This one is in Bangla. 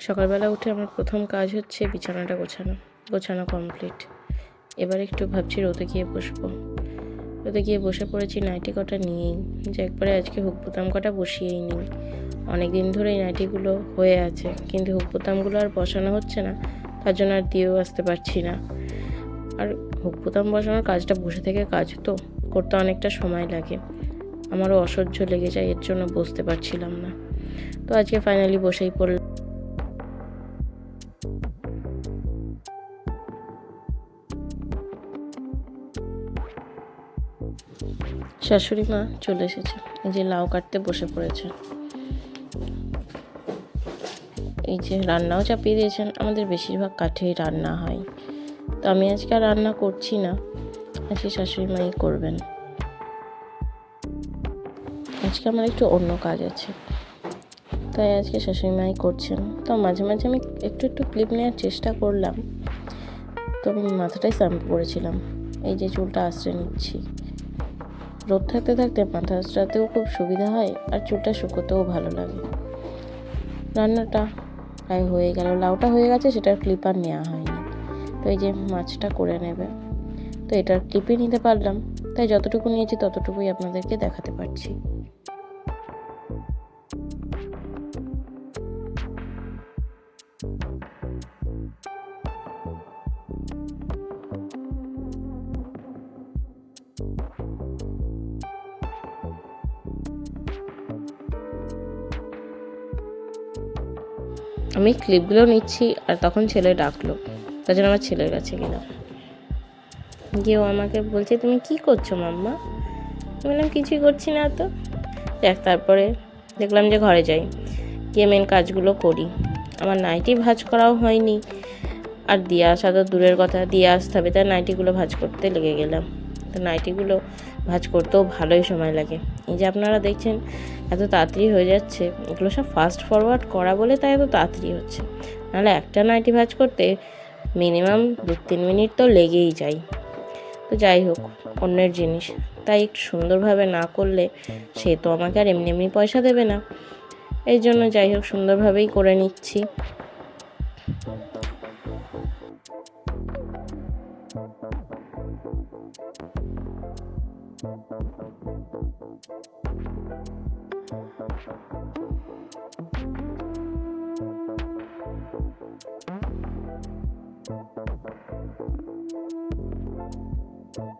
সকালবেলা উঠে আমার প্রথম কাজ হচ্ছে বিছানাটা গোছানো কমপ্লিট। এবার একটু ভাবছি রোদে গিয়ে বসবো। রোদে গিয়ে বসে পড়েছি নাইটি কটা নিয়েই, যে একবারে আজকে হুক বোতাম কটা বসিয়েই নিই। অনেক দিন ধরে এই নাইটিগুলো হয়ে আছে, কিন্তু হুক বোতামগুলো আর বসানো হচ্ছে না, তার জন্য আর দিয়েও আসতে পারছি না। আর হুক বোতাম বসানোর কাজটা বসে থেকে কাজ তো করতে অনেকটা সময় লাগে, আমারও অসহ্য লেগে যায়, এর জন্য বসতে পারছিলাম না। তো আজকে ফাইনালি বসেই পড়লাম। শাশুড়ি মা চলে এসেছে, এই যে লাউ কাটতে বসে পড়েছে। এই যে রান্নাও চাপিয়ে দিয়েছেন, আমাদের বেশিরভাগ কাঠেই রান্না হয়, তো আমি আজকে আর রান্না করছি না, আজকে শাশুড়ি মাই করবেন। আজকে আমার একটু অন্য কাজ আছে, তাই আজকে শাশুড়ি মাই করছেন। তো মাঝে মাঝে আমি একটু একটু ক্লিপ নেওয়ার চেষ্টা করলাম। তো আমি মাথাটাই শ্যাম্পু করেছিলাম, এই যে চুলটা আঁচড়ে নিচ্ছি। রোদ থাকতে থাকতে মাথা আঁচড়াতেও খুব সুবিধা হয়, আর চুলটা শুকোতেও ভালো লাগে। রান্নাটা প্রায় হয়ে গেল, লাউটা হয়ে গেছে, সেটার ক্লিপ আর নেওয়া হয়নি। তো এই যে মাছটা করে নেবে, তো এটার ক্লিপই নিতে পারলাম, তাই যতটুকু নিয়েছি ততটুকুই আপনাদেরকে দেখাতে পারছি। আমি ক্লিপগুলো নিচ্ছি, আর তখন ছেলে ডাকলো, তার জন্য আমার ছেলের কাছে গেলাম। গিয়েও আমাকে বলছে, তুমি কি করছো মাম্মা? আমি বললাম কিছুই করছি না তো। দেখ, তারপরে দেখলাম যে ঘরে যাই, গিয়ে মেন কাজগুলো করি। আমার নাইটি ভাঁজ করাও হয়নি, আর দিয়ে আসা তো দূরের কথা, দিয়ে আসতে হবে, তাই নাইটিগুলো ভাঁজ করতে লেগে গেলাম। তো নাইটিগুলো ভাঁজ করতেও ভালোই সময় লাগে। এই যে আপনারা দেখছেন এত তাড়াতাড়ি হয়ে যাচ্ছে, এগুলো সব ফাস্ট ফরওয়ার্ড করা বলে তাই এত তাড়াতাড়ি হচ্ছে, নাহলে একটা নাইটি ভাঁজ করতে মিনিমাম 2-3 মিনিট তো লেগেই যায়। তো যাই হোক, অন্যের জিনিস, তাই একটু সুন্দরভাবে না করলে সে তো আমাকে আর এমনি এমনি পয়সা দেবে না, এই জন্য যাই হোক সুন্দরভাবেই করে নিচ্ছি।